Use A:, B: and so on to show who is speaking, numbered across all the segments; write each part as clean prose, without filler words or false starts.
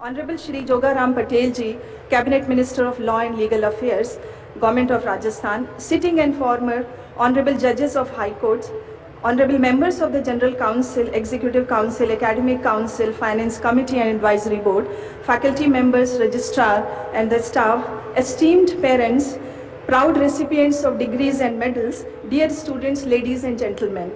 A: Honorable Shri Jogaram Patel ji, Cabinet Minister of Law and Legal Affairs, Government of Rajasthan, sitting and former Honorable Judges of High Courts, Honorable Members of the General Council, Executive Council, Academic Council, Finance Committee and Advisory Board, faculty members, registrar and the staff, esteemed parents, proud recipients of degrees and medals, dear students, ladies and gentlemen.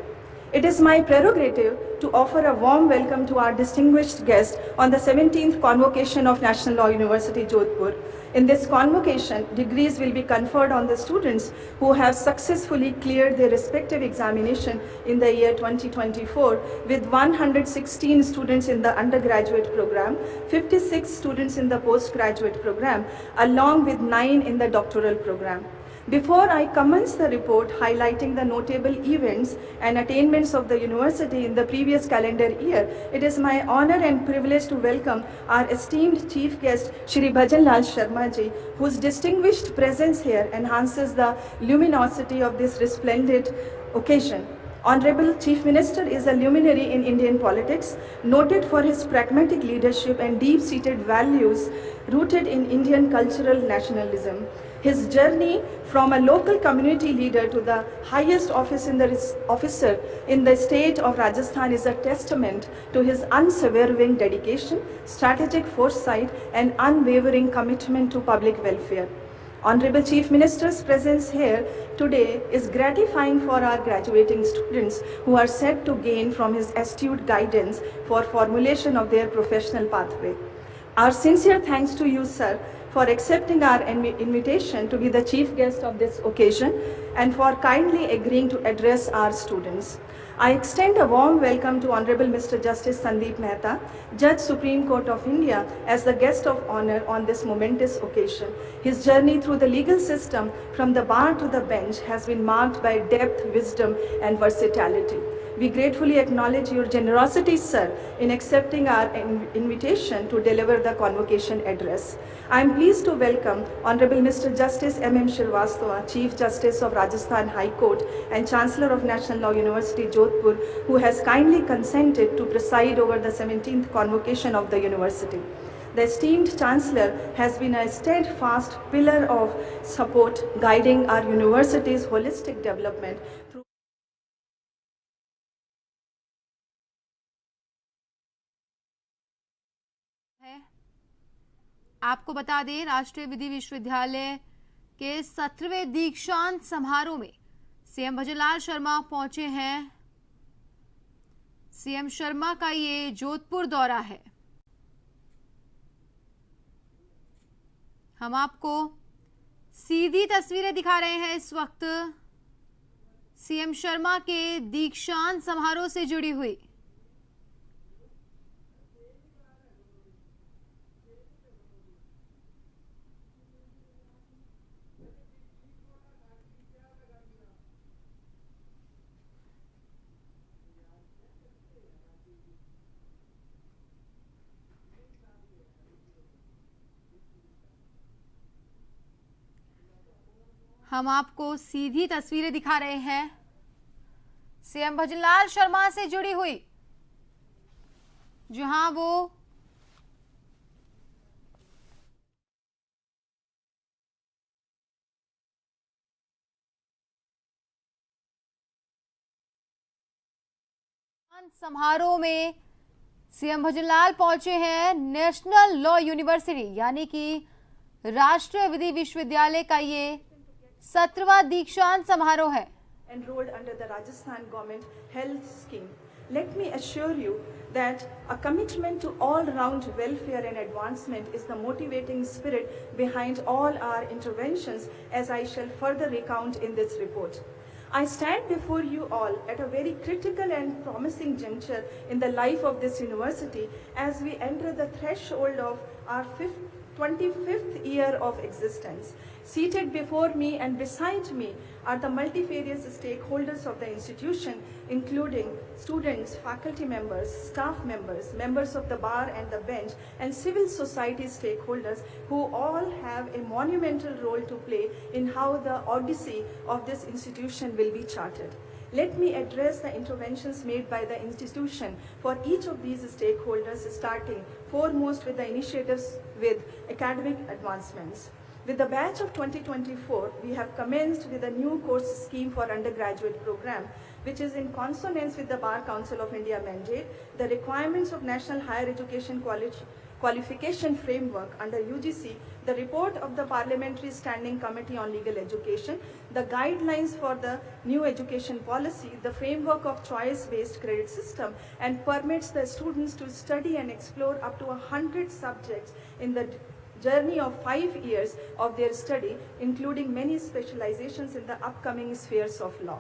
A: It is my prerogative to offer a warm welcome to our distinguished guest on the 17th convocation of National Law University, Jodhpur. In this convocation, degrees will be conferred on the students who have successfully cleared their respective examination in the year 2024, with 116 students in the undergraduate program, 56 students in the postgraduate program, along with 9 in the doctoral program. Before I commence the report highlighting the notable events and attainments of the university in the previous calendar year, it is my honor and privilege to welcome our esteemed chief guest, Shri Bhajan Lal Sharma ji, whose distinguished presence here enhances the luminosity of this resplendent occasion. Honorable Chief Minister is a luminary in Indian politics, noted for his pragmatic leadership and deep-seated values rooted in Indian cultural nationalism. His journey from a local community leader to the highest officer in the state of Rajasthan is a testament to his unswerving dedication, strategic foresight, and unwavering commitment to public welfare. Honorable Chief Minister's presence here today is gratifying for our graduating students who are set to gain from his astute guidance for formulation of their professional pathway. Our sincere thanks to you, sir, for accepting our invitation to be the chief guest of this occasion and for kindly agreeing to address our students. I extend a warm welcome to Honorable Mr. Justice Sandeep Mehta, Judge Supreme Court of India, as the guest of honor on this momentous occasion. His journey through the legal system from the bar to the bench has been marked by depth, wisdom, and versatility. We gratefully acknowledge your generosity, sir, in accepting our invitation to deliver the convocation address. I am pleased to welcome Honorable Mr. Justice M.M. Srivastava, Chief Justice of Rajasthan High Court and Chancellor of National Law University, Jodhpur, who has kindly consented to preside over the 17th convocation of the university. The esteemed Chancellor has been a steadfast pillar of support guiding our university's holistic development through
B: आपको बता दें, राष्ट्रीय विधि विश्वविद्यालय के 17वें दीक्षांत समारोह में CM Bhajanlal Sharma पहुंचे हैं। सीएम शर्मा का ये जोधपुर दौरा है। हम आपको सीधी तस्वीरें दिखा रहे हैं इस वक्त सीएम शर्मा के दीक्षांत समारोह से जुड़ी हुई। हम आपको सीधी तस्वीरें दिखा रहे हैं सीएम भजनलाल शर्मा से जुड़ी हुई, जहां वो समारोह में सीएम भजनलाल पहुंचे हैं। नेशनल लॉ यूनिवर्सिटी यानी कि राष्ट्रीय विधि विश्वविद्यालय का ये 17वां दीक्षांत समारोह है।
A: Enrolled under the Rajasthan government health scheme. Let me assure you that a commitment to all-round welfare and advancement is the motivating spirit behind all our interventions, as I shall further recount in this report. I stand before you all at a very critical and promising juncture in the life of this university as we enter the threshold of our 25th year of existence. Seated before me and beside me are the multifarious stakeholders of the institution, including students, faculty members, staff members, members of the bar and the bench, and civil society stakeholders who all have a monumental role to play in how the odyssey of this institution will be charted. Let me address the interventions made by the institution for each of these stakeholders, starting foremost with the initiatives with academic advancements. With the batch of 2024, we have commenced with a new course scheme for undergraduate program, which is in consonance with the Bar Council of India mandate, the requirements of National Higher Education Qualification Framework under UGC, the report of the Parliamentary Standing Committee on Legal Education, the guidelines for the new education policy, the framework of choice-based credit system, and permits the students to study and explore up to 100 subjects in the journey of 5 years of their study, including many specializations in the upcoming spheres of law.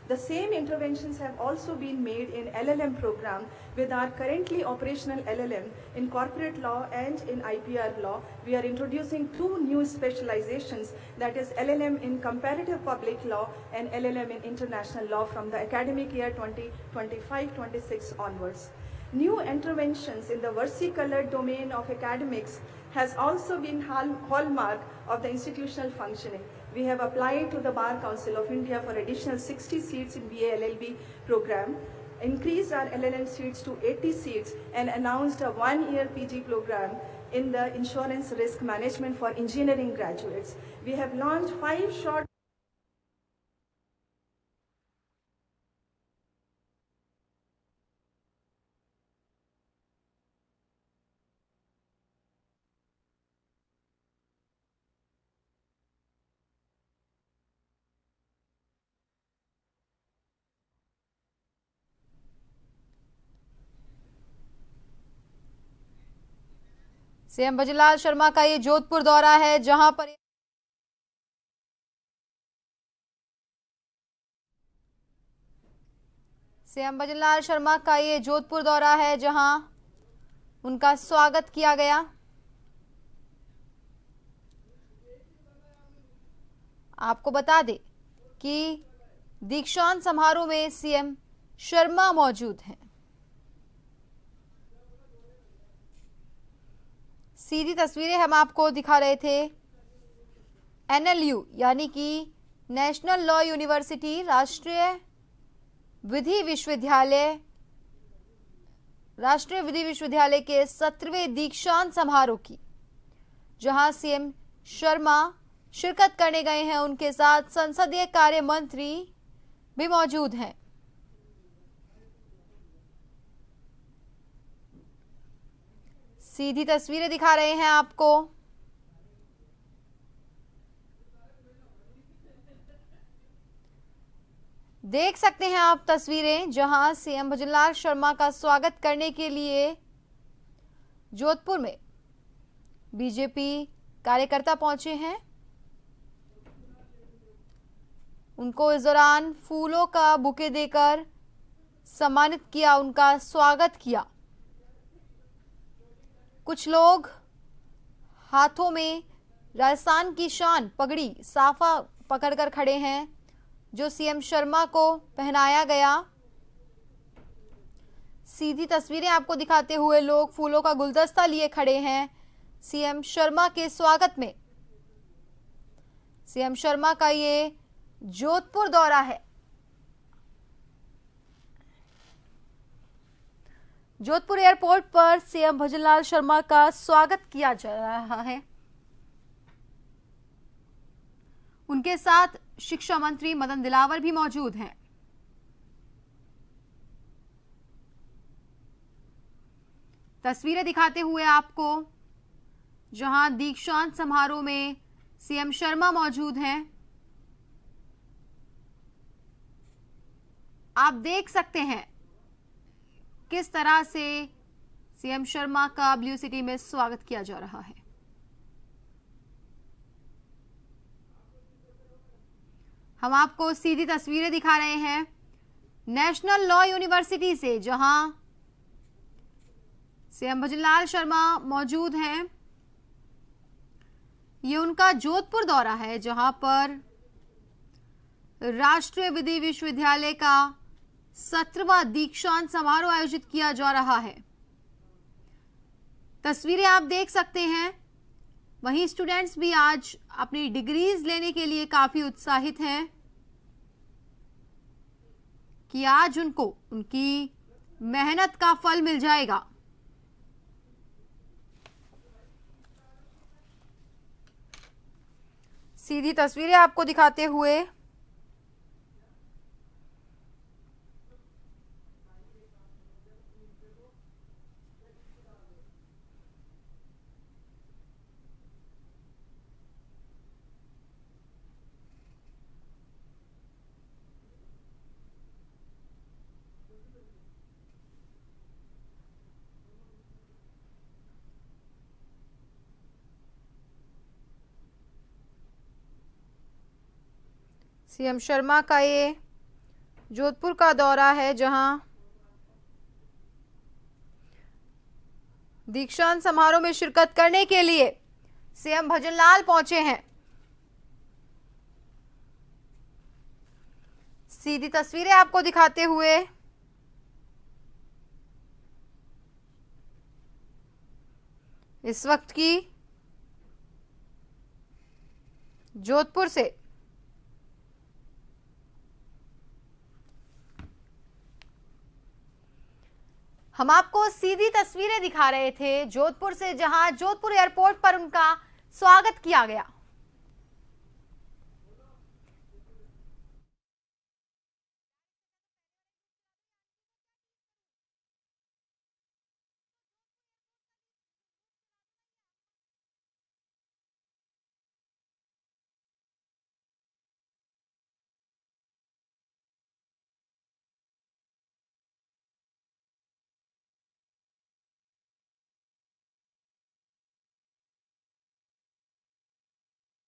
A: The same interventions have also been made in LLM program with our currently operational LLM in corporate law and in IPR law. We are introducing 2 new specializations, that is LLM in comparative public law and LLM in international law from the academic year 2025-26 onwards. New interventions in the versicolored domain of academics has also been hallmark of the institutional functioning. We have applied to the Bar Council of India for additional 60 seats in BA LLB program, increased our LLM seats to 80 seats, and announced a 1-year PG program in the insurance risk management for engineering graduates. We have launched 5 short
B: CM Bhajanlal Sharma का ये जोधपुर दौरा है, जहां पर CM Bhajanlal Sharma का ये जोधपुर दौरा है, जहां उनका स्वागत किया गया। आपको बता दें कि दीक्षांत समारोह में सीएम शर्मा मौजूद हैं। सीधी तस्वीरें हम आपको दिखा रहे थे। NLU यानी कि नेशनल लॉ यूनिवर्सिटी राष्ट्रीय विधि विश्वविद्यालय के 17वें दीक्षांत समारोह की, जहां सीएम शर्मा शिरकत करने गए हैं। उनके साथ संसदीय कार्य मंत्री भी मौजूद हैं। सीधी तस्वीरें दिखा रहे हैं आपको। देख सकते हैं आप तस्वीरें, जहां सीएम भजनलाल शर्मा का स्वागत करने के लिए जोधपुर में बीजेपी कार्यकर्ता पहुंचे हैं। उनको इस दौरान फूलों का बुके देकर सम्मानित किया, उनका स्वागत किया। कुछ लोग हाथों में राजस्थान की शान पगड़ी साफा पकड़कर खड़े हैं, जो सीएम शर्मा को पहनाया गया। सीधी तस्वीरें आपको दिखाते हुए लोग फूलों का गुलदस्ता लिए खड़े हैं सीएम शर्मा के स्वागत में। सीएम शर्मा का ये जोधपुर दौरा है। जोधपुर एयरपोर्ट पर सीएम भजनलाल शर्मा का स्वागत किया जा रहा है। उनके साथ शिक्षा मंत्री मदन दिलावर भी मौजूद हैं। तस्वीरें दिखाते हुए आपको, जहां दीक्षांत समारोह में सीएम शर्मा मौजूद हैं। आप देख सकते हैं किस तरह से सीएम शर्मा का ब्लू सिटी में स्वागत किया जा रहा है। हम आपको सीधी तस्वीरें दिखा रहे हैं नेशनल लॉ यूनिवर्सिटी से, जहां सीएम भजनलाल शर्मा मौजूद हैं। ये उनका जोधपुर दौरा है, जहां पर राष्ट्रीय विधि विश्वविद्यालय का 17वां दीक्षांत समारोह आयोजित किया जा रहा है। तस्वीरें आप देख सकते हैं। वहीं स्टूडेंट्स भी आज अपनी डिग्रीज लेने के लिए काफी उत्साहित हैं। कि आज उनको उनकी मेहनत का फल मिल जाएगा। सीधी तस्वीरें आपको दिखाते हुए सीएम शर्मा का ये जोधपुर का दौरा है, जहां दीक्षांत समारोह में शिरकत करने के लिए सीएम भजनलाल पहुंचे हैं। सीधी तस्वीरें आपको दिखाते हुए इस वक्त की जोधपुर से। हम आपको सीधी तस्वीरें दिखा रहे थे जोधपुर से, जहां जोधपुर एयरपोर्ट पर उनका स्वागत किया गया।